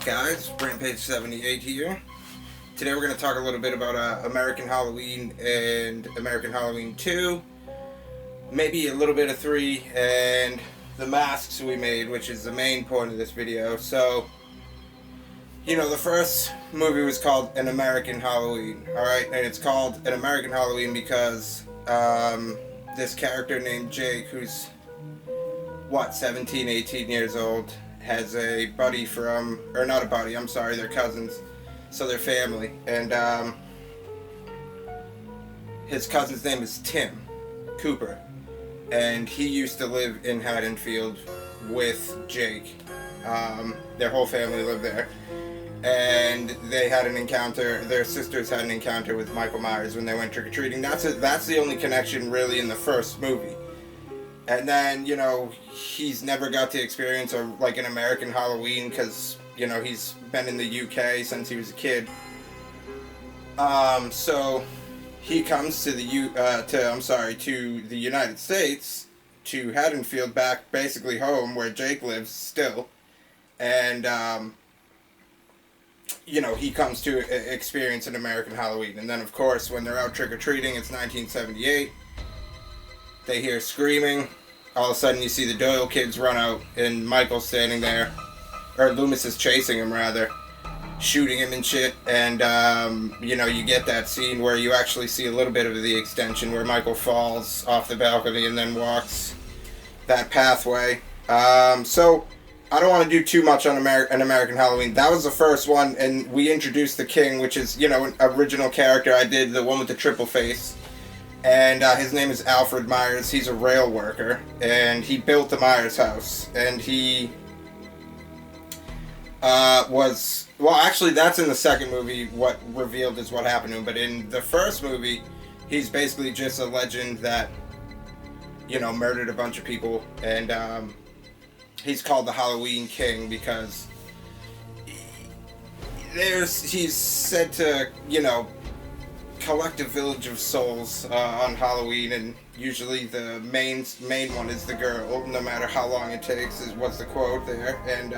guys? Rampage 78 here. Today we're going to talk a little bit about American Halloween and American Halloween 2. Maybe a little bit of 3 and the masks we made, which is the main point of this video. So, you know, the first movie was called An American Halloween, alright? And it's called An American Halloween because this character named Jake, who's, 17, 18 years old, has a buddy from, or not a buddy, I'm sorry, they're cousins, so they're family, and his cousin's name is Tim Cooper, and he used to live in Haddonfield with Jake. Their whole family lived there, and they had an encounter, their sisters had an encounter with Michael Myers when they went trick-or-treating. That's the only connection really in the first movie. And then, you know, he's never got to experience an American Halloween because, you know, he's been in the UK since he was a kid. So he comes to the United States, to Haddonfield, back basically home where Jake lives still. And, you know, he comes to experience an American Halloween. And then, of course, when they're out trick-or-treating, it's 1978. They hear screaming. All of a sudden you see the Doyle kids run out and Michael's standing there, or Loomis is chasing him rather, shooting him and shit, and you know, you get that scene where you actually see a little bit of the extension where Michael falls off the balcony and then walks that pathway. So I don't want to do too much on An American Halloween. That was the first one, and we introduced the King, which is, you know, an original character. I did the one with the triple face. And his name is Alfred Myers. He's a rail worker, and he built the Myers house. And he actually, that's in the second movie. What revealed is what happened to him. But in the first movie, he's basically just a legend that, you know, murdered a bunch of people. And he's called the Halloween King because he's said to, you know, collect a village of souls on Halloween, and usually the main one is the girl, no matter how long it takes, is what's the quote there. And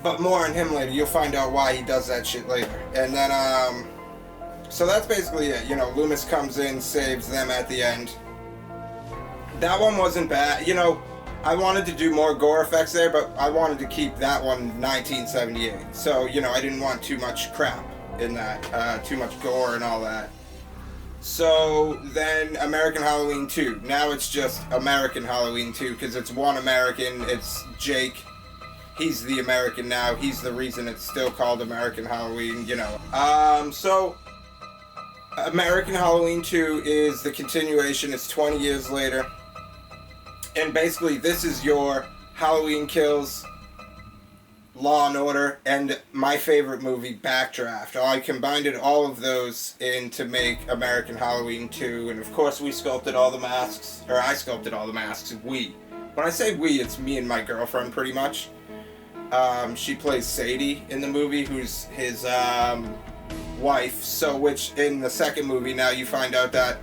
but more on him later. You'll find out why he does that shit later. And then so that's basically it. You know, Loomis comes in, saves them at the end. That one wasn't bad. You know, I wanted to do more gore effects there, but I wanted to keep that one 1978. So, you know, I didn't want too much crap in that, too much gore and all that. So then American Halloween 2. Now it's just American Halloween 2 because it's one American. It's Jake. He's the American now. He's the reason it's still called American Halloween, you know. So American Halloween 2 is the continuation. It's 20 years later. And basically this is your Halloween Kills, Law and Order, and my favorite movie, Backdraft. I combined all of those in to make American Halloween 2, and of course we sculpted all the masks, or I sculpted all the masks, we. When I say we, it's me and my girlfriend, pretty much. She plays Sadie in the movie, who's his wife, so which in the second movie now you find out that,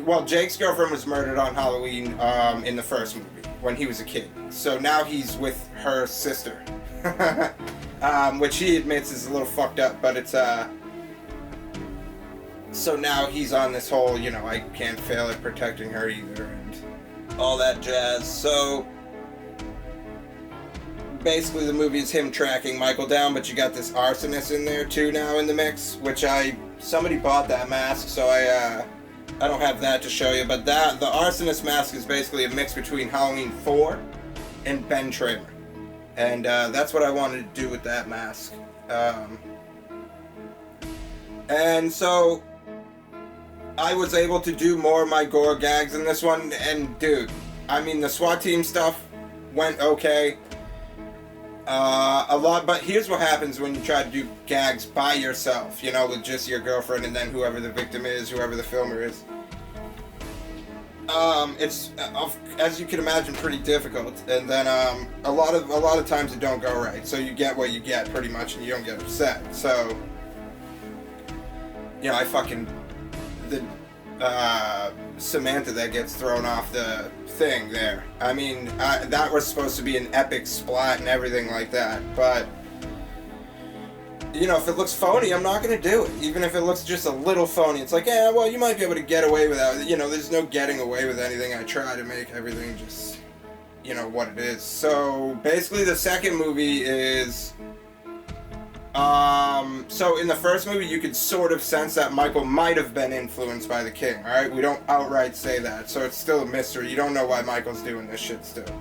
well, Jake's girlfriend was murdered on Halloween in the first movie, when he was a kid. So now he's with her sister. Which he admits is a little fucked up, but it's so now he's on this whole, you know, I can't fail at protecting her either, and all that jazz. So basically the movie is him tracking Michael down, but you got this arsonist in there too now in the mix, which somebody bought that mask, so I don't have that to show you, but the arsonist mask is basically a mix between Halloween 4 and Ben Tramer. And that's what I wanted to do with that mask. And so I was able to do more of my gore gags in this one. And dude, I mean, the SWAT team stuff went okay. A lot, but here's what happens when you try to do gags by yourself, you know, with just your girlfriend and then whoever the victim is, whoever the filmer is. It's, as you can imagine, pretty difficult, and then a lot of times it don't go right. So you get what you get, pretty much, and you don't get upset. So, you know, Samantha that gets thrown off the thing there. I mean, that was supposed to be an epic splat and everything like that, but you know, if it looks phony, I'm not gonna do it. Even if it looks just a little phony, it's like, yeah, well, you might be able to get away without it. You know, there's no getting away with anything. I try to make everything just, you know, what it is. So basically, the second movie is, so in the first movie, you could sort of sense that Michael might have been influenced by the king. All right, we don't outright say that, so it's still a mystery. You don't know why Michael's doing this shit still.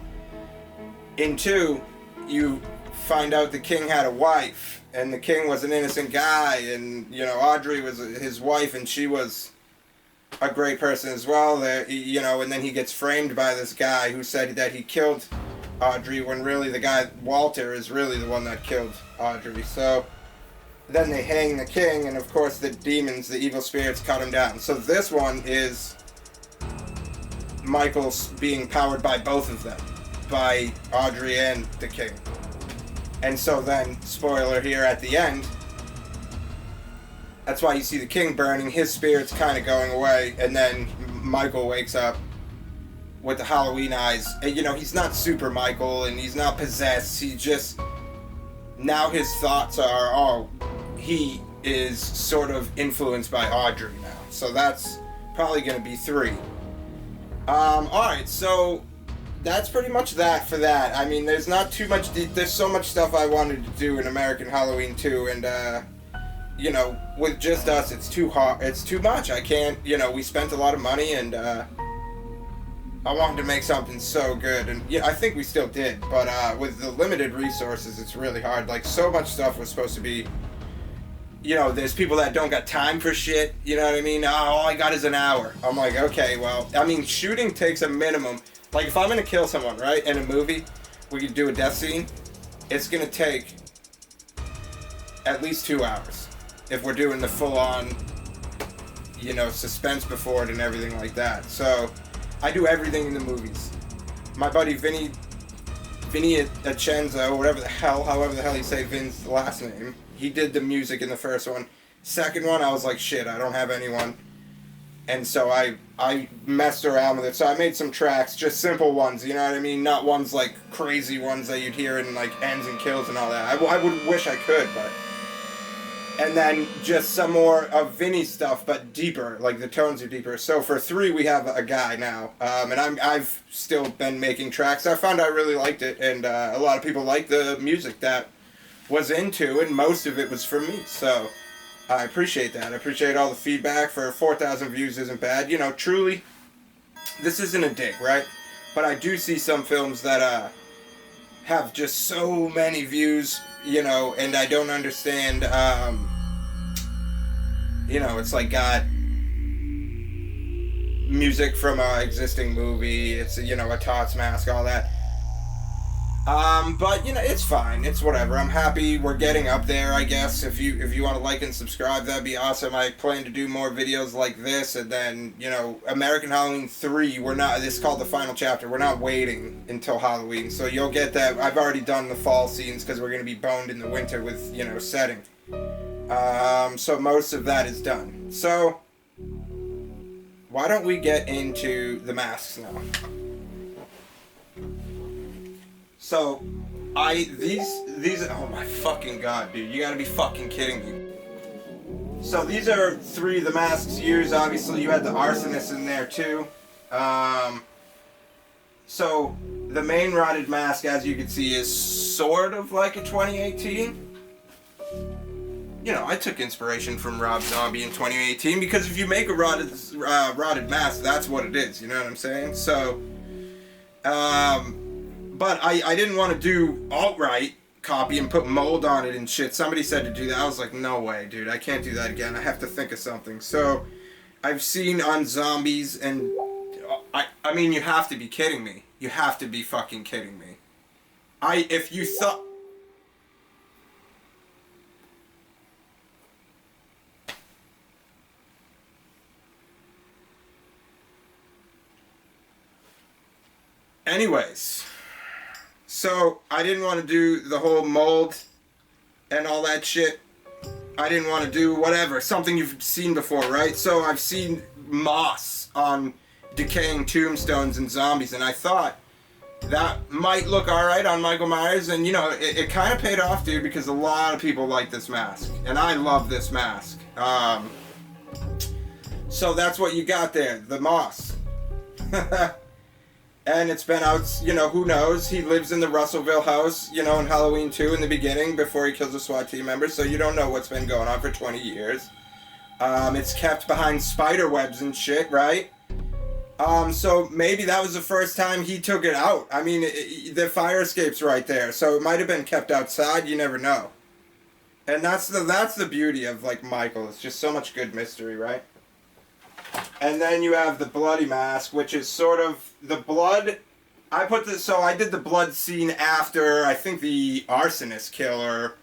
In 2, you find out the king had a wife. And the king was an innocent guy, and, you know, Audrey was his wife, and she was a great person as well. There, you know, and then he gets framed by this guy who said that he killed Audrey, when really the guy, Walter, is really the one that killed Audrey. So then they hang the king, and of course the demons, the evil spirits, cut him down. So this one is Michael's being powered by both of them, by Audrey and the king. And so then, spoiler here at the end, that's why you see the king burning, his spirit's kind of going away, and then Michael wakes up with the Halloween eyes. And, you know, he's not super Michael, and he's not possessed, he just, now his thoughts are, oh, he is sort of influenced by Audrey now. So that's probably going to be 3. Alright, so that's pretty much that for that. I mean, there's not too much, there's so much stuff I wanted to do in American Halloween 2, and, you know, with just us, it's too hard, it's too much. I can't, you know, we spent a lot of money, and, I wanted to make something so good, and, yeah, I think we still did, but, with the limited resources, it's really hard. Like, so much stuff was supposed to be, you know, there's people that don't got time for shit, you know what I mean? Oh, all I got is an hour. I'm like, okay, well, I mean, shooting takes a minimum. Like, if I'm gonna kill someone, right, in a movie, we could do a death scene, it's gonna take at least 2 hours. If we're doing the full-on, you know, suspense before it and everything like that. So, I do everything in the movies. My buddy Vinny Accenza, however the hell you say Vin's last name, he did the music in the first one. Second one, I was like, shit, I don't have anyone. And so I messed around with it. So I made some tracks, just simple ones, you know what I mean? Not ones like crazy ones that you'd hear in like Ends and Kills and all that. I would wish I could, but... And then just some more of Vinny's stuff, but deeper, like the tones are deeper. So for 3, we have a guy now. And I've still been making tracks. I found I really liked it, and a lot of people like the music that was into, and most of it was for me, so... I appreciate that. I appreciate all the feedback. For 4,000 views isn't bad. You know, truly, this isn't a dig, right? But I do see some films that have just so many views, you know, and I don't understand, you know, it's like got music from an existing movie. It's, you know, a Tots mask, all that. But, you know, it's fine. It's whatever. I'm happy we're getting up there, I guess. If you want to like and subscribe, that'd be awesome. I plan to do more videos like this, and then, you know, American Halloween 3, this is called the final chapter. We're not waiting until Halloween, so you'll get that. I've already done the fall scenes, because we're going to be boned in the winter with, you know, setting. So most of that is done. So, why don't we get into the masks now? So, these, oh my fucking god, dude, you gotta be fucking kidding me. So these are 3 of the masks used. Obviously, you had the arsonist in there too. So, the main rotted mask, as you can see, is sort of like a 2018. You know, I took inspiration from Rob Zombie in 2018, because if you make a rotted mask, that's what it is, you know what I'm saying? So, but I didn't want to do alt-right copy and put mold on it and shit. Somebody said to do that. I was like, no way, dude. I can't do that again. I have to think of something. So, I've seen on zombies, and I mean, you have to be kidding me. You have to be fucking kidding me. If you thought... Anyways... So, I didn't want to do the whole mold and all that shit. I didn't want to do whatever, something you've seen before, right? So, I've seen moss on decaying tombstones and zombies, and I thought that might look alright on Michael Myers, and you know, it kind of paid off, dude, because a lot of people like this mask, and I love this mask. So that's what you got there, the moss. And it's been out, you know, who knows, he lives in the Russellville house, you know, in Halloween 2 in the beginning, before he kills a SWAT team member, so you don't know what's been going on for 20 years. It's kept behind spider webs and shit, right? So maybe that was the first time he took it out. I mean, the fire escape's right there, so it might have been kept outside, you never know. And that's the beauty of, like, Michael, it's just so much good mystery, right? And then you have the bloody mask, which is sort of the blood. I did the blood scene after, I think, the arsonist kill, or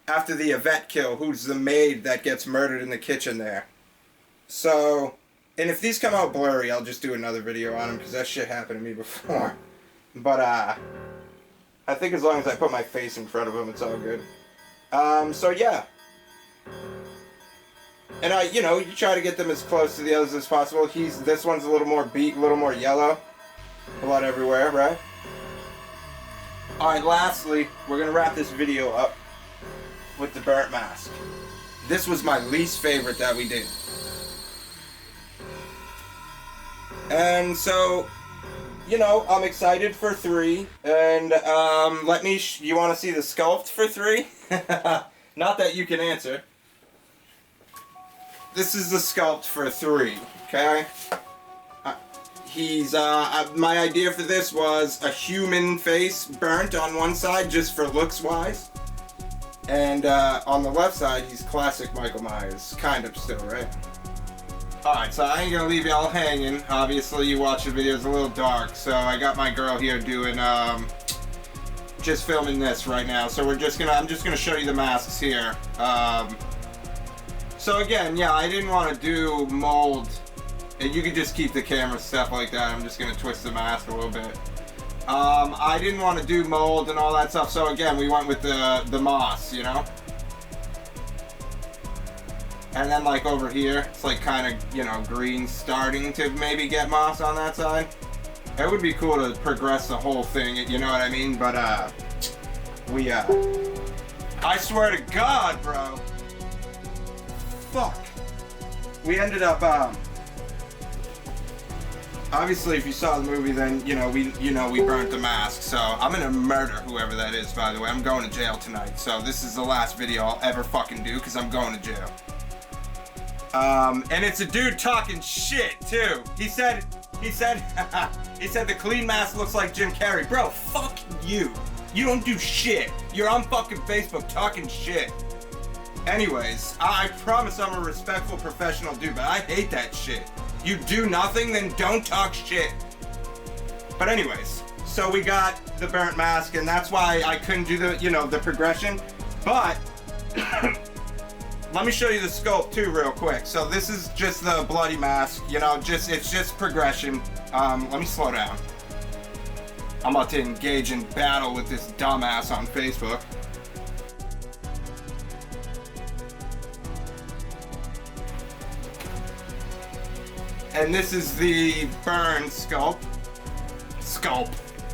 after the Yvette kill, who's the maid that gets murdered in the kitchen there. So, and if these come out blurry, I'll just do another video on them, because that shit happened to me before. But, I think as long as I put my face in front of them, it's all good. So yeah. And you know, you try to get them as close to the others as possible. This one's a little more beat, a little more yellow. Blood everywhere, right? Alright, lastly, we're gonna wrap this video up with the burnt mask. This was my least favorite that we did. And so, you know, I'm excited for 3. And, you wanna see the sculpt for 3? Not that you can answer. This is the sculpt for 3, okay? My idea for this was a human face burnt on one side, just for looks-wise. And, on the left side, he's classic Michael Myers. Kind of still, right? Alright, so I ain't gonna leave y'all hanging. Obviously, you watch the videos a little dark, so I got my girl here doing, just filming this right now. So I'm just gonna show you the masks here. So again, yeah, I didn't want to do mold. And you could just keep the camera, stuff like that. I'm just gonna twist the mask a little bit. I didn't want to do mold and all that stuff, so again, we went with the moss, you know? And then like over here, it's like kind of, you know, green, starting to maybe get moss on that side. It would be cool to progress the whole thing, you know what I mean? But, I swear to God, bro. Fuck. We ended up, obviously if you saw the movie, then, we burnt the mask. So, I'm gonna murder whoever that is, by the way. I'm going to jail tonight. So, this is the last video I'll ever fucking do, because I'm going to jail. And it's a dude talking shit, too. He said the clean mask looks like Jim Carrey. Bro, fuck you. You don't do shit. You're on fucking Facebook talking shit. Anyways, I promise I'm a respectful professional dude, but I hate that shit. You do nothing, then don't talk shit. But anyways, so we got the burnt mask, and that's why I couldn't do the progression. But let me show you the sculpt too real quick. So this is just the bloody mask, it's just progression. Let me slow down. I'm about to engage in battle with this dumbass on Facebook. And this is the burn sculpt.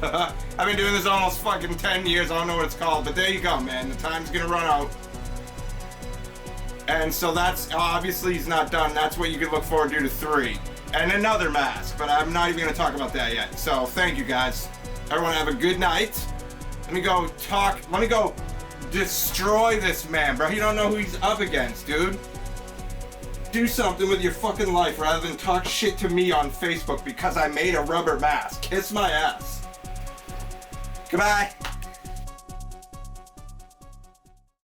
I've been doing this almost fucking 10 years, I don't know what it's called, but there you go, man. The time's gonna run out. And so that's, obviously he's not done. That's what you can look forward to 3. And another mask, but I'm not even gonna talk about that yet. So thank you guys. Everyone have a good night. Let me go destroy this man, bro. You don't know who he's up against, dude. Do something with your fucking life rather than talk shit to me on Facebook because I made a rubber mask. Kiss my ass. Goodbye.